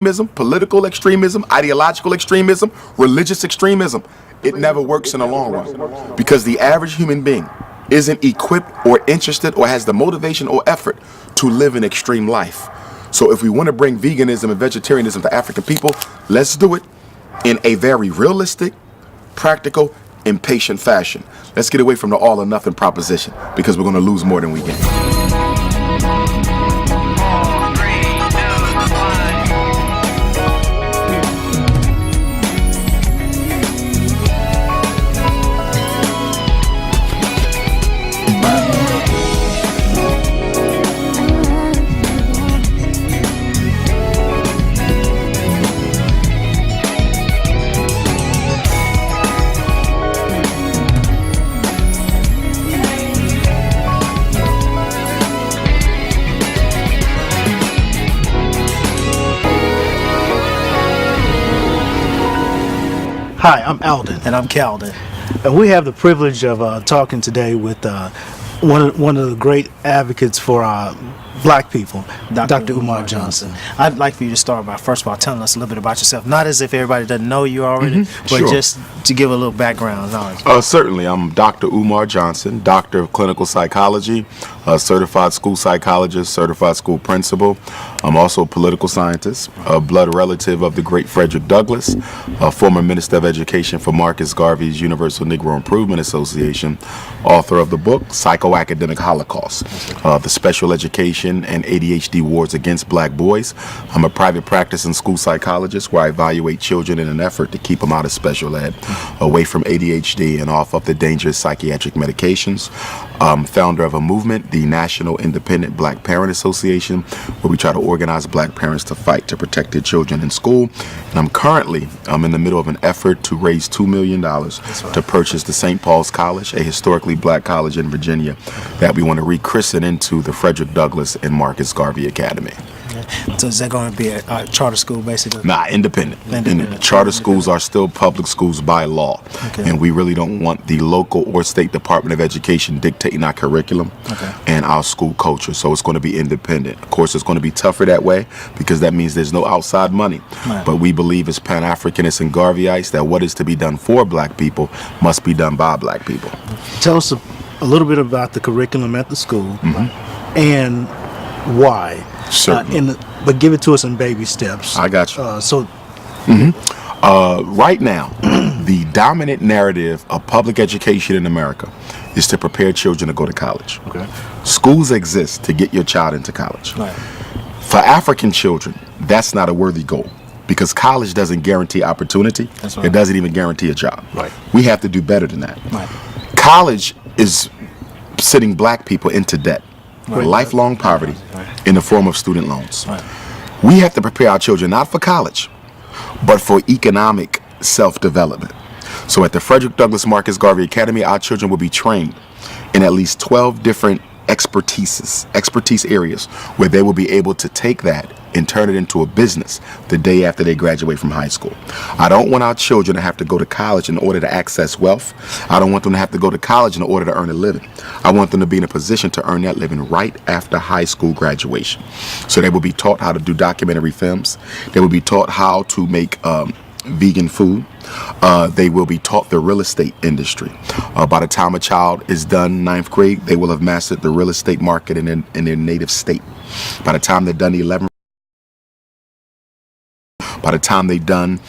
political extremism, ideological extremism, religious extremism. It never works in the long run because the average human being isn't equipped or interested or has the motivation or effort to live an extreme life. So if we want to bring veganism and vegetarianism to African people, let's do it in a very realistic, practical, and patient fashion. Let's get away from the all or nothing proposition because we're going to lose more than we gain. Hi, I'm Alden. And I'm Calden. And we have the privilege of talking today with one of the great advocates for black people, Dr. Umar Johnson. I'd like for you to start by, first of all, telling us a little bit about yourself. Not as if everybody doesn't know you already, but Sure. just to give a little background knowledge. Certainly. I'm Dr. Umar Johnson, Doctor of Clinical Psychology, a certified school psychologist, certified school principal. I'm also a political scientist, a blood relative of the great Frederick Douglass, a former Minister of Education for Marcus Garvey's Universal Negro Improvement Association, author of the book Psychoacademic Holocaust, the Special Education and ADHD Wars Against Black Boys. I'm a private practicing school psychologist where I evaluate children in an effort to keep them out of special ed, away from ADHD and off of the dangerous psychiatric medications. Founder of a movement, the National Independent Black Parent Association, where we try to organize black parents to fight to protect their children in school. And I'm currently in the middle of an effort to raise $2 million to purchase the St. Paul's College, a historically black college in Virginia that we want to rechristen into the Frederick Douglass and Marcus Garvey Academy. So is that going to be a charter school, basically? Nah, independent. Charter schools are still public schools by law. Okay. And we really don't want the local or state Department of Education dictating our curriculum and our school culture. So it's going to be independent. Of course, it's going to be tougher that way because that means there's no outside money. Right. But we believe as Pan-Africanists and Garveyites that what is to be done for black people must be done by black people. Tell us a little bit about the curriculum at the school and why. Certainly. But give it to us in baby steps. I got you. Right now, the dominant narrative of public education in America is to prepare children to go to college. Okay. Schools exist to get your child into college. Right. For African children, that's not a worthy goal because college doesn't guarantee opportunity. That's right. It doesn't even guarantee a job. Right. We have to do better than that. Right. College is sending black people into debt. Right. Lifelong poverty in the form of student loans. Right. We have to prepare our children not for college, but for economic self-development. So at the Frederick Douglass Marcus Garvey Academy, our children will be trained in at least 12 different expertise areas where they will be able to take that and turn it into a business the day after they graduate from high school. I don't want our children to have to go to college in order to access wealth. I don't want them to have to go to college in order to earn a living. I want them to be in a position to earn that living right after high school graduation. So they will be taught how to do documentary films. They will be taught how to make vegan food. They will be taught the real estate industry. By the time a child is done 9th grade, they will have mastered the real estate market in their native state. By the time they're done 11th, by the time they've done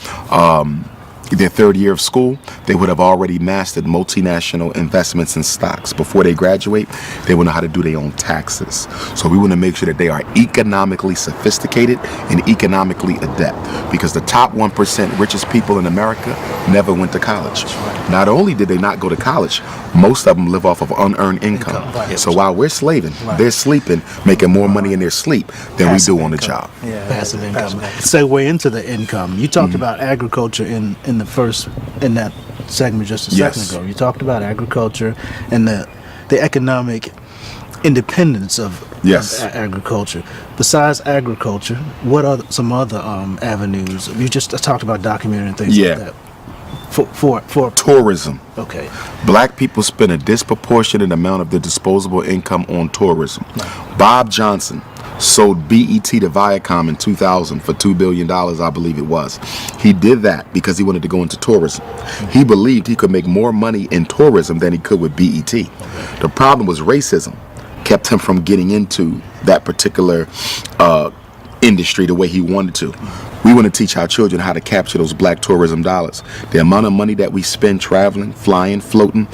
their 3rd year of school, they would have already mastered multinational investments in stocks. Before they graduate, they will know how to do their own taxes. So we want to make sure that they are economically sophisticated and economically adept because the top 1% richest people in America never went to college. Not only did they not go to college, most of them live off of unearned income. Right. So while we're slaving, they're sleeping, making more money in their sleep than we do on the job. Yeah. Passive income. Segue into the income. You talked about agriculture in that segment just a second ago. You talked about agriculture and the economic independence of agriculture. Besides agriculture, what are some other avenues? You just talked about documentary and things like that. For tourism. Okay. Black people spend a disproportionate amount of their disposable income on tourism. Right. Bob Johnson, sold BET to Viacom in 2000 for $2 billion, I believe it was. He did that because he wanted to go into tourism. He believed he could make more money in tourism than he could with BET. The problem was racism kept him from getting into that particular industry the way he wanted to. We want to teach our children how to capture those black tourism dollars. The amount of money that we spend traveling, flying, floating,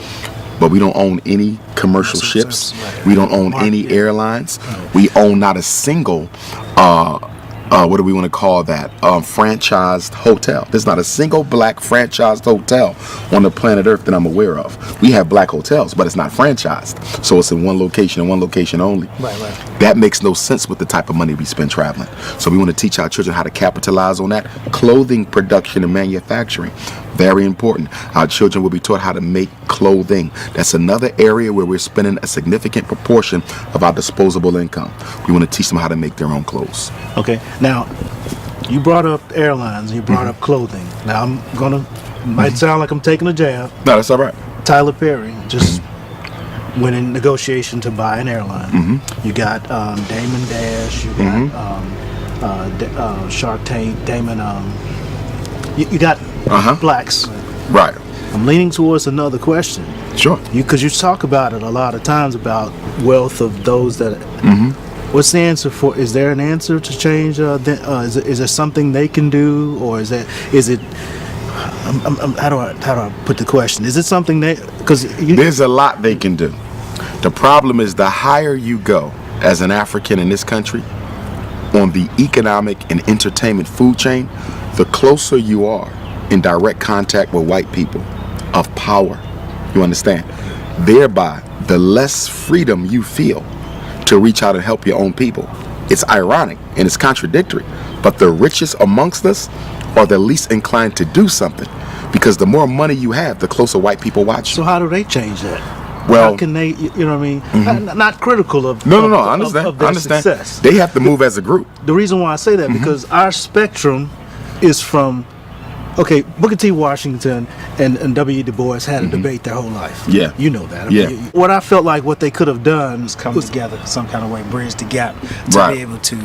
but we don't own any commercial ships. We don't own any airlines. We own not a single, what do we want to call that? Franchised hotel. There's not a single black franchised hotel on the planet Earth that I'm aware of. We have black hotels, but it's not franchised. So it's in one location and one location only. Right. That makes no sense with the type of money we spend traveling. So we want to teach our children how to capitalize on that. Clothing production and manufacturing. Very important. Our children will be taught how to make clothing. That's another area where we're spending a significant proportion of our disposable income. We want to teach them how to make their own clothes. Okay. Now, you brought up airlines. You brought up clothing. Now, might sound like I'm taking a jab. No, that's all right. Tyler Perry just went in negotiation to buy an airline. You got Damon Dash. You got Shark Tank. Damon. You got blacks. Right. I'm leaning towards another question. Sure. Because you talk about it a lot of times about wealth of those that. What's the answer for? Is there an answer to change? Is there something they can do, or is it? How do I put the question? Is it something because there's a lot they can do. The problem is the higher you go as an African in this country on the economic and entertainment food chain, the closer you are in direct contact with white people of power. You understand? Thereby, the less freedom you feel to reach out and help your own people. It's ironic and it's contradictory, but the richest amongst us are the least inclined to do something, because the more money you have, the closer white people watch you. So how do they change that? Well, how can they? You know what I mean? Not critical of no. I understand. Of their I understand. Success. They have to move as a group. The reason why I say that because our spectrum is from. Okay, Booker T. Washington and W. Du Bois had a debate their whole life. Yeah. You know that. Yeah. What I felt like what they could have done Come together some kind of way, bridge the gap to Right. be able to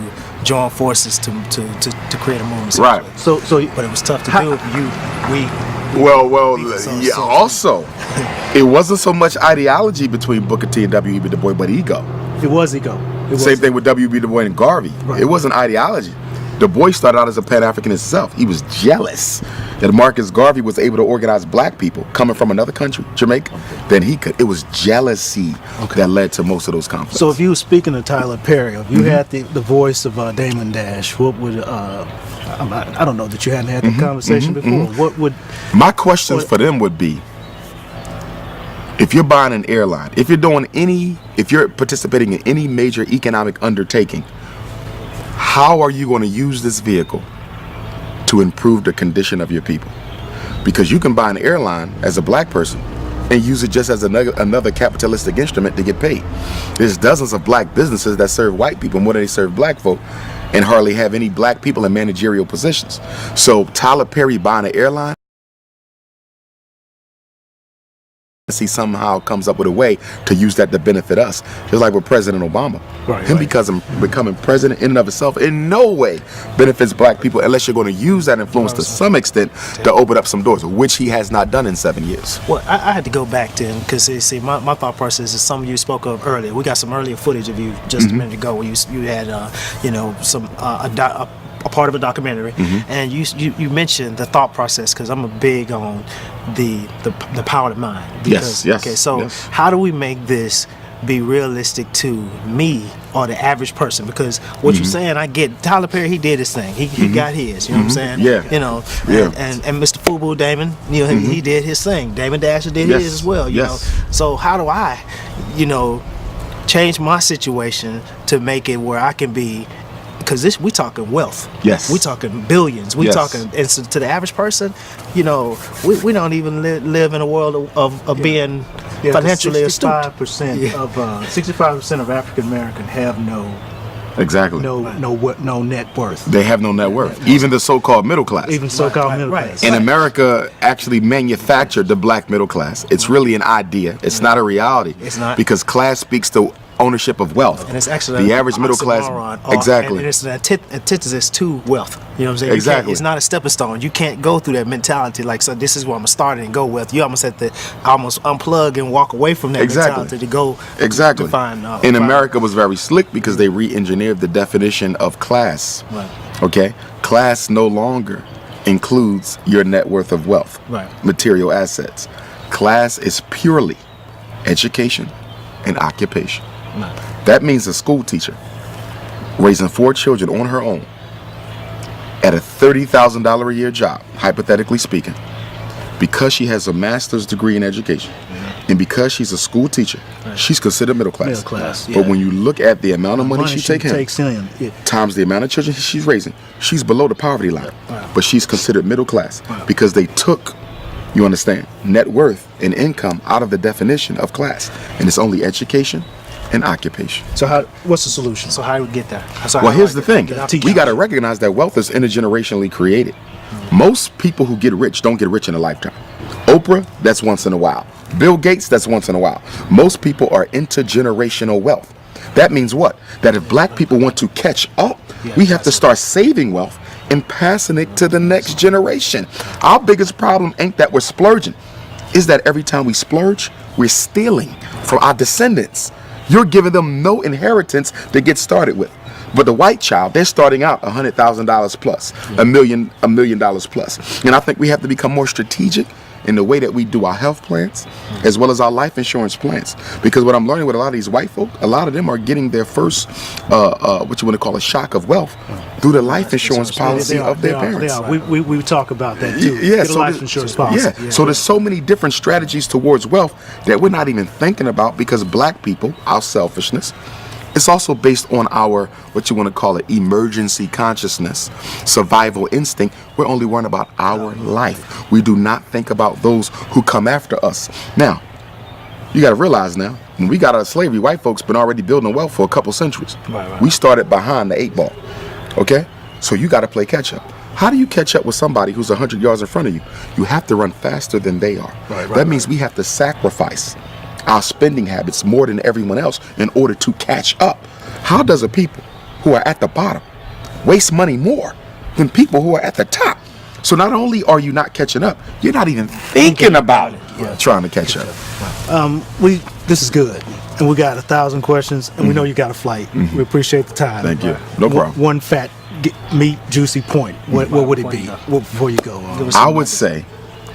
join forces to create a movement. Right. So But it was tough to do. Well, yeah. Also, it wasn't so much ideology between Booker T and W.B. Du Bois, but ego. it was ego. Same thing with W.B. Du Bois and Garvey. Right. It wasn't ideology. Du Bois started out as a Pan-African himself. He was jealous that Marcus Garvey was able to organize black people coming from another country, Jamaica, than he could. It was jealousy that led to most of those conflicts. So if you were speaking to Tyler Perry, if you had the voice of Damon Dash, what would I don't know that you hadn't had that conversation before. What would My questions for them would be, if you're buying an airline, if you're participating in any major economic undertaking, how are you going to use this vehicle to improve the condition of your people? Because you can buy an airline as a black person and use it just as another capitalistic instrument to get paid. There's dozens of black businesses that serve white people more than they serve black folk, and hardly have any black people in managerial positions. So Tyler Perry buying an airline, he somehow comes up with a way to use that to benefit us, just like with President Obama. Becoming president in and of itself in no way benefits black people unless you're going to use that influence to some extent to open up some doors, which he has not done in 7 years. Well, I had to go back to him because see, my thought process is something you spoke of earlier. We got some earlier footage of you just a minute ago where you had a part of a documentary, and you mentioned the thought process, because I'm a big on the power of mind. Because, yes. Okay, so yes. how do we make this be realistic to me or the average person? Because what you're saying, I get. Tyler Perry, he did his thing. He got his. You know what I'm saying? Yeah. You know. Yeah. And Mr. Fubu Damon, you know, he did his thing. Damon Dasher did his as well. You know. So how do I, change my situation to make it where I can be? Because we talking wealth. Yes. We talking billions. We talking, and so to the average person, we don't even live in a world of being financially astute. 65% of African American have no net worth. They have no net worth. Even the so-called middle class. Even so-called middle class. And America actually manufactured the black middle class. It's really an idea. It's not a reality. It's not. Because class speaks to ownership of wealth. And it's actually the average middle class. Exactly. And it's an antithesis to wealth. You know what I'm saying? Exactly. It's not a stepping stone. You can't go through that mentality like, so this is where I'm gonna start and go with. You almost have to almost unplug and walk away from that mentality to go. Exactly. To find, in America was very slick because they re-engineered the definition of class. Right. Okay, class no longer includes your net worth of wealth, Right. material assets. Class is purely education and occupation. Right. That means a school teacher raising 4 children on her own at a $30,000 a year job, hypothetically speaking, because she has a master's degree in education, and because she's a school teacher, she's considered middle class. Middle class, But when you look at the amount of money she takes in, times the amount of children she's raising, she's below the poverty line. But she's considered middle class because they took, you understand, net worth and income out of the definition of class, and it's only education and occupation. So what's the solution? So how do we get there? Well, here's the thing. We got to recognize that wealth is intergenerationally created. Most people who get rich don't get rich in a lifetime. Oprah, that's once in a while. Bill Gates, that's once in a while. Most people are intergenerational wealth. That means what? That if black people want to catch up, we have to start saving wealth and passing it to the next generation. Our biggest problem ain't that we're splurging. Is that every time we splurge, we're stealing from our descendants. You're giving them no inheritance to get started with. But the white child, they're starting out $100,000 plus, $1 million plus. And I think we have to become more strategic in the way that we do our health plans, as well as our life insurance plans. Because what I'm learning with a lot of these white folk, a lot of them are getting their first, what you want to call a shock of wealth through the life insurance policy of their parents. We talk about that too. Yeah, Get a life insurance policy. Yeah. So there's so many different strategies towards wealth that we're not even thinking about because black people, our selfishness, it's also based on our, what you want to call it, emergency consciousness, survival instinct. We're only worrying about our life. We do not think about those who come after us. Now, you got to realize now, when we got out of slavery, white folks been already building wealth for a couple centuries. Right. We started behind the 8 ball. Okay? So you got to play catch up. How do you catch up with somebody who's 100 yards in front of you? You have to run faster than they are. That means we have to sacrifice our spending habits more than everyone else in order to catch up. How does a people who are at the bottom waste money more than people who are at the top? So not only are you not catching up, you're not even thinking about it, trying to catch up. This is good, and we got 1,000 questions, and we know you got a flight. We appreciate the time. Thank you. No problem. One fat, meat, juicy point. What would it be before you go? I would say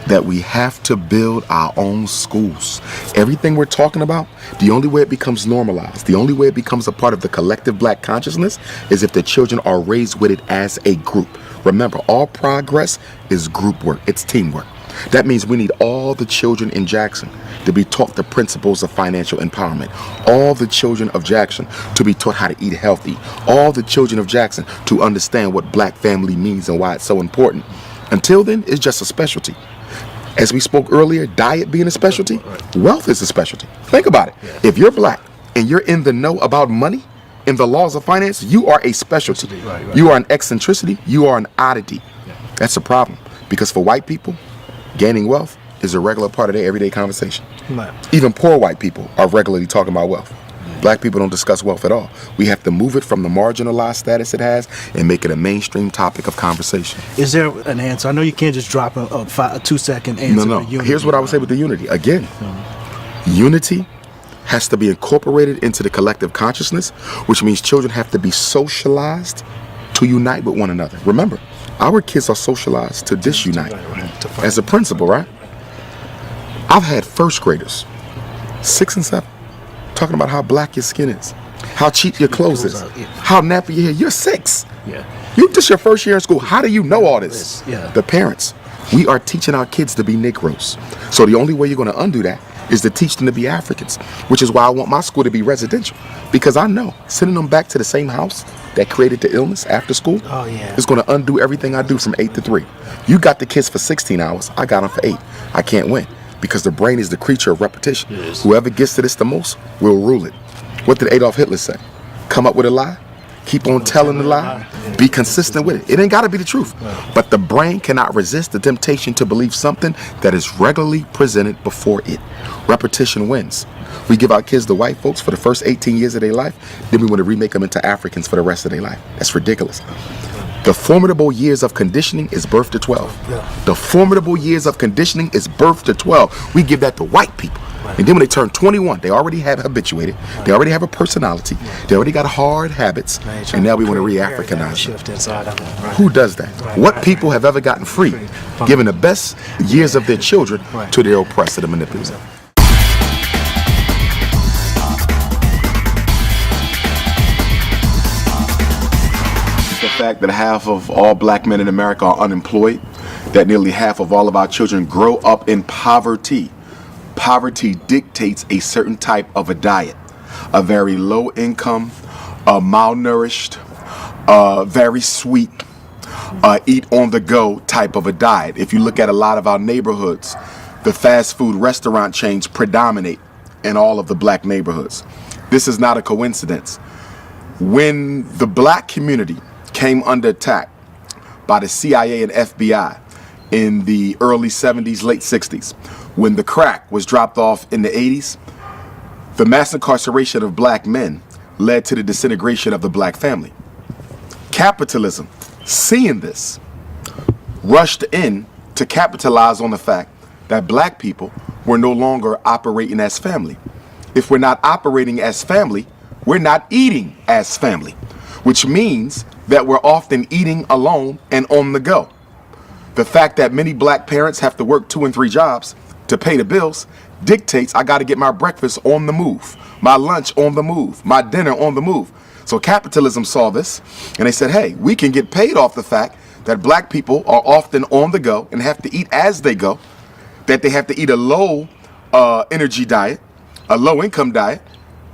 that we have to build our own schools. Everything we're talking about, the only way it becomes normalized, the only way it becomes a part of the collective black consciousness is if the children are raised with it as a group. Remember, all progress is group work. It's teamwork. That means we need all the children in Jackson to be taught the principles of financial empowerment. All the children of Jackson to be taught how to eat healthy. All the children of Jackson to understand what black family means and why it's so important. Until then, it's just a specialty. As we spoke earlier, diet being a specialty, wealth is a specialty. Think about it. If you're black and you're in the know about money and the laws of finance, you are a specialty. You are an eccentricity. You are an oddity. That's a problem. Because for white people, gaining wealth is a regular part of their everyday conversation. Even poor white people are regularly talking about wealth. Black people don't discuss wealth at all. We have to move it from the marginalized status it has and make it a mainstream topic of conversation. Is there an answer? I know you can't just drop a 2-second answer. No. Here's what I would say with the unity. Again, unity has to be incorporated into the collective consciousness, which means children have to be socialized to unite with one another. Remember, our kids are socialized to disunite. As a principal, right? I've had first graders, 6 and 7, talking about how black your skin is, how cheap your clothes is, how nappy your hair. You're 6. This your first year in school. How do you know all this? The parents. We are teaching our kids to be Negroes. So the only way you're going to undo that is to teach them to be Africans, which is why I want my school to be residential. Because I know sending them back to the same house that created the illness after school is going to undo everything I do from 8 to 3. You got the kids for 16 hours. I got them for 8. I can't win. Because the brain is the creature of repetition. Whoever gets to this the most will rule it. What did Adolf Hitler say? Come up with a lie keep on telling the lie, be consistent with it. It ain't got to be the truth. But the brain cannot resist the temptation to believe something that is regularly presented before it. Repetition wins. We give our kids to white folks for the first 18 years of their life, then we want to remake them into Africans for the rest of their life. That's ridiculous. The formidable years of conditioning is birth to 12. The formidable years of conditioning is birth to 12. We give that to white people. And then when they turn 21, they already have habituated. They already have a personality. They already got hard habits. And now we want to re-Africanize them. Who does that? What people have ever gotten free, giving the best years of their children to their oppressor, the manipulator? The fact that half of all black men in America are unemployed, that nearly half of all of our children grow up in poverty. Poverty dictates a certain type of a diet, a very low income, malnourished, very sweet, eat on the go type of a diet. If you look at a lot of our neighborhoods, the fast food restaurant chains predominate in all of the black neighborhoods. This is not a coincidence. When the black community came under attack by the CIA and FBI in the early 70s, late 60s, when the crack was dropped off in the 80s, the mass incarceration of black men led to the disintegration of the black family. Capitalism, seeing this, rushed in to capitalize on the fact that black people were no longer operating as family. If we're not operating as family, we're not eating as family, which means that we're often eating alone and on the go. The fact that many black parents have to work 2 and 3 jobs to pay the bills dictates I got to get my breakfast on the move, my lunch on the move, my dinner on the move. So capitalism saw this and they said, hey, we can get paid off the fact that black people are often on the go and have to eat as they go, that they have to eat a low energy diet, a low income diet,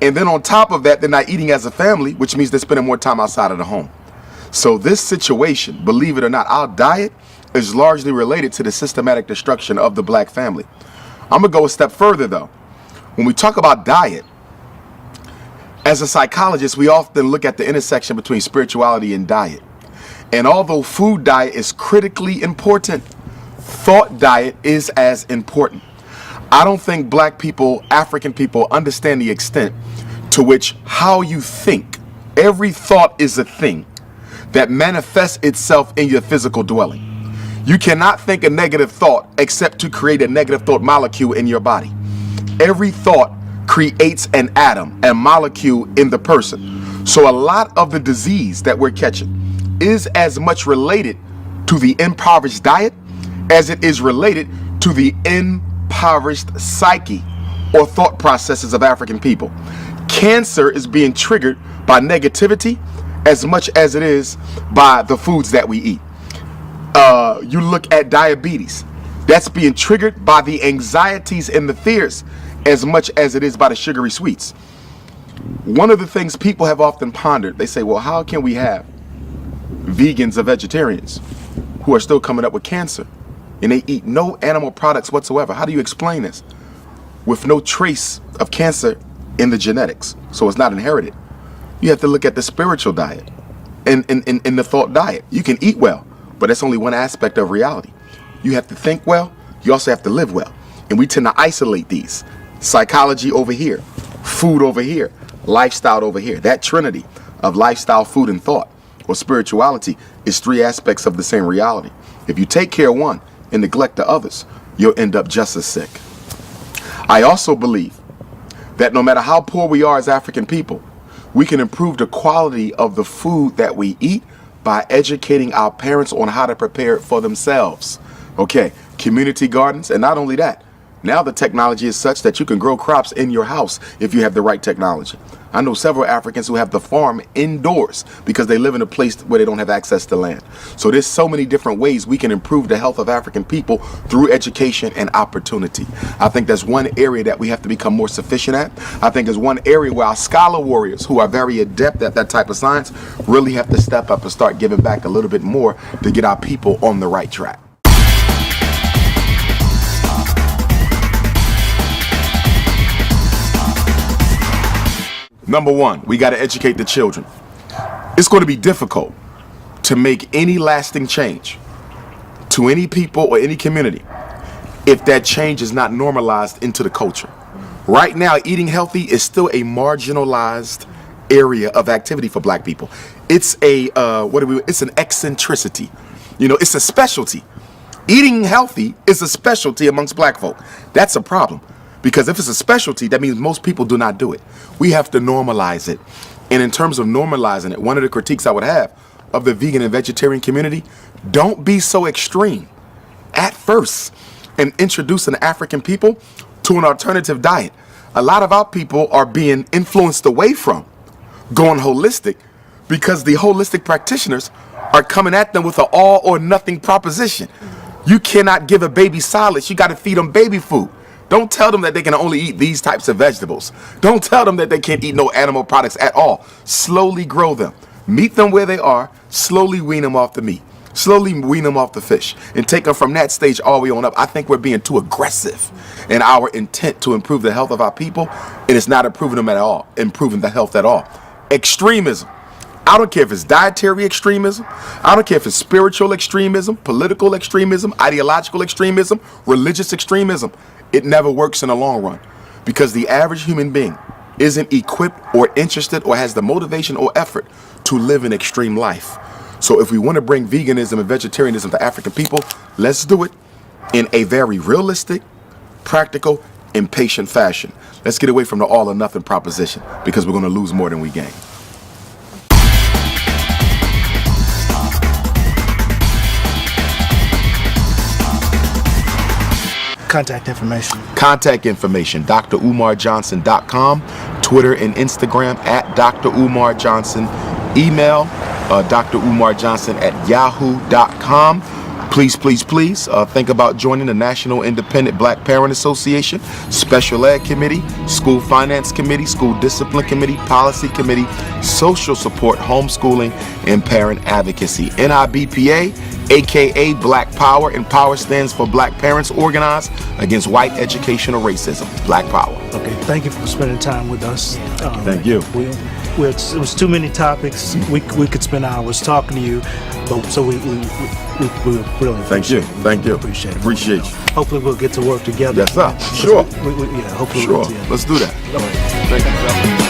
and then on top of that, they're not eating as a family, which means they're spending more time outside of the home. So this situation, believe it or not, our diet is largely related to the systematic destruction of the black family. I'm gonna go a step further though. When we talk about diet, as a psychologist, we often look at the intersection between spirituality and diet. And although food diet is critically important, thought diet is as important. I don't think black people, African people understand the extent to which how you think, every thought is a thing that manifests itself in your physical dwelling. You cannot think a negative thought except to create a negative thought molecule in your body. Every thought creates an atom, a molecule in the person. So a lot of the disease that we're catching is as much related to the impoverished diet as it is related to the impoverished psyche or thought processes of African people. Cancer is being triggered by negativity as much as it is by the foods that we eat. You look at diabetes, that's being triggered by the anxieties and the fears as much as it is by the sugary sweets. One of the things people have often pondered, they say, well, how can we have vegans or vegetarians who are still coming up with cancer and they eat no animal products whatsoever? How do you explain this? With no trace of cancer in the genetics, so it's not inherited. You have to look at the spiritual diet and the thought diet. You can eat well, but that's only one aspect of reality. You have to think well, you also have to live well. And we tend to isolate these. Psychology over here, food over here, lifestyle over here. That trinity of lifestyle, food, and thought, or spirituality, is 3 aspects of the same reality. If you take care of one and neglect the others, you'll end up just as sick. I also believe that no matter how poor we are as African people, we can improve the quality of the food that we eat by educating our parents on how to prepare it for themselves. Okay, community gardens, and not only that, now the technology is such that you can grow crops in your house if you have the right technology. I know several Africans who have the farm indoors because they live in a place where they don't have access to land. So there's so many different ways we can improve the health of African people through education and opportunity. I think that's one area that we have to become more sufficient at. I think there's one area where our scholar warriors who are very adept at that type of science really have to step up and start giving back a little bit more to get our people on the right track. Number 1, we got to educate the children. it's going to be difficult to make any lasting change to any people or any community if that change is not normalized into the culture. Right now, eating healthy is still a marginalized area of activity for black people. It's it's an eccentricity. It's a specialty. Eating healthy is a specialty amongst black folk. That's a problem. Because if it's a specialty, that means most people do not do it. We have to normalize it. And in terms of normalizing it, one of the critiques I would have of the vegan and vegetarian community, don't be so extreme at first in introducing African people to an alternative diet. A lot of our people are being influenced away from going holistic because the holistic practitioners are coming at them with an all or nothing proposition. You cannot give a baby solids, you got to feed them baby food. Don't tell them that they can only eat these types of vegetables. Don't tell them that they can't eat no animal products at all. Slowly grow them. Meet them where they are. Slowly wean them off the meat. Slowly wean them off the fish. And take them from that stage all the way on up. I think we're being too aggressive in our intent to improve the health of our people. And it's not improving them at all. Improving the health at all. Extremism. I don't care if it's dietary extremism. I don't care if it's spiritual extremism, political extremism, ideological extremism, religious extremism. It never works in the long run because the average human being isn't equipped or interested or has the motivation or effort to live an extreme life. So if we want to bring veganism and vegetarianism to African people, let's do it in a very realistic, practical, and patient fashion. Let's get away from the all or nothing proposition because we're going to lose more than we gain. Contact information. Contact information, drumarjohnson.com, Twitter and Instagram at Dr. Umar Johnson, email drumarjohnson@yahoo.com. Please think about joining the National Independent Black Parent Association, Special Ed Committee, School Finance Committee, School Discipline Committee, Policy Committee, Social Support, Homeschooling, and Parent Advocacy. NIBPA, aka Black Power, and Power stands for Black Parents Organized Against White Educational Racism. Black Power. Okay, thank you for spending time with us. Thank you. It was too many topics. We could spend hours talking to you, but so we really Thank you. Appreciate it. Appreciate you. Hopefully we'll get to work together. Yes, sir. Sure. Hopefully Sure. we'll get together. Let's do that. All right. Thank you.